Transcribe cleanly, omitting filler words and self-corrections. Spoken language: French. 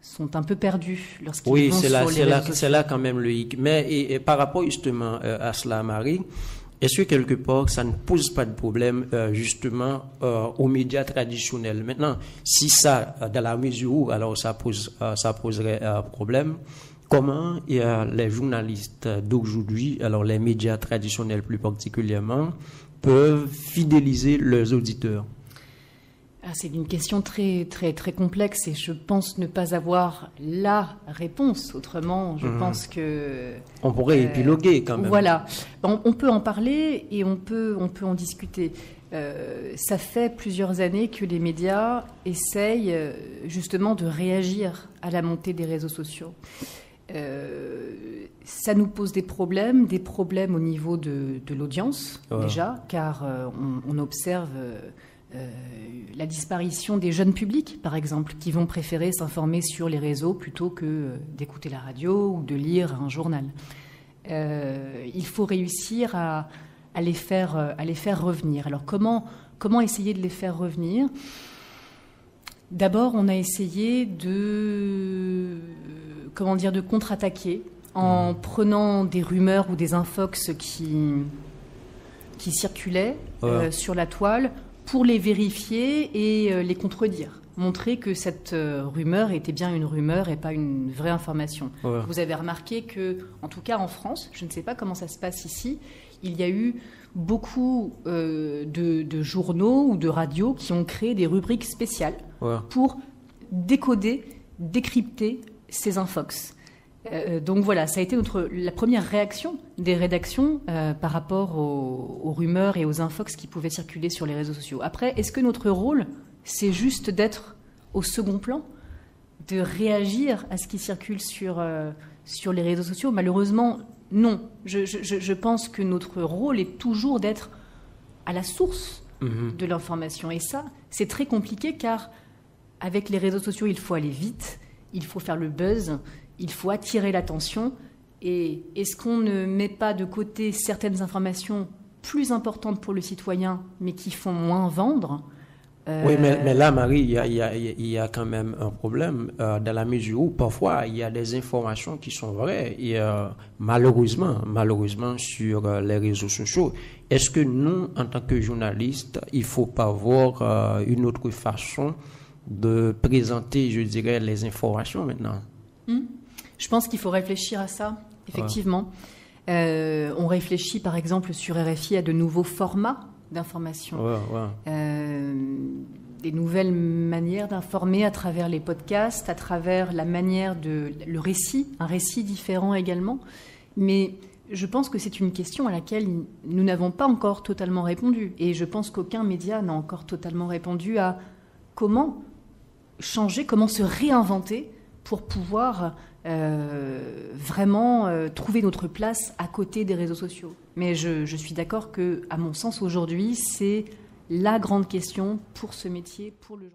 sont un peu perdus lorsqu'ils oui, vont sur les réseaux sociaux. C'est là quand même le hic. Mais et par rapport justement à cela, Marie, est-ce que quelque part ça ne pose pas de problème justement aux médias traditionnels? Maintenant, si ça, dans la mesure où alors ça poserait problème, comment les journalistes d'aujourd'hui, alors les médias traditionnels plus particulièrement, peuvent fidéliser leurs auditeurs? C'est une question très, très, très complexe et je pense ne pas avoir la réponse. Autrement, je pense que... On pourrait épiloguer quand même. Voilà. On peut en parler et on peut en discuter. Ça fait plusieurs années que les médias essayent justement de réagir à la montée des réseaux sociaux. Ça nous pose des problèmes au niveau de l'audience, déjà, car on observe... la disparition des jeunes publics, par exemple, qui vont préférer s'informer sur les réseaux plutôt que d'écouter la radio ou de lire un journal. Il faut réussir à les faire revenir. Alors comment essayer de les faire revenir ? D'abord, on a essayé de contre-attaquer en prenant des rumeurs ou des infox qui circulaient sur la toile, pour les vérifier et les contredire. Montrer que cette rumeur était bien une rumeur et pas une vraie information. Ouais. Vous avez remarqué que, en tout cas en France, je ne sais pas comment ça se passe ici, il y a eu beaucoup de journaux ou de radios qui ont créé des rubriques spéciales pour décoder, décrypter ces infox. Donc voilà, ça a été la première réaction des rédactions par rapport aux rumeurs et aux infox qui pouvaient circuler sur les réseaux sociaux. Après, est-ce que notre rôle, c'est juste d'être au second plan, de réagir à ce qui circule sur les réseaux sociaux ? Malheureusement, non. Je pense que notre rôle est toujours d'être à la source de l'information. Et ça, c'est très compliqué car avec les réseaux sociaux, il faut aller vite, il faut faire le buzz, il faut attirer l'attention. Et est-ce qu'on ne met pas de côté certaines informations plus importantes pour le citoyen, mais qui font moins vendre ? Oui, mais là, Marie, il y a quand même un problème dans la mesure où parfois il y a des informations qui sont vraies et malheureusement sur les réseaux sociaux. Est-ce que nous, en tant que journalistes, il faut pas voir une autre façon de présenter, je dirais, les informations maintenant ? Je pense qu'il faut réfléchir à ça, effectivement. On réfléchit, par exemple, sur RFI à de nouveaux formats d'information. Des nouvelles manières d'informer à travers les podcasts, à travers la manière le récit, un récit différent également. Mais je pense que c'est une question à laquelle nous n'avons pas encore totalement répondu. Et je pense qu'aucun média n'a encore totalement répondu à comment changer, comment se réinventer pour pouvoir vraiment trouver notre place à côté des réseaux sociaux. Mais je suis d'accord que, à mon sens, aujourd'hui, c'est la grande question pour ce métier, pour le journalisme.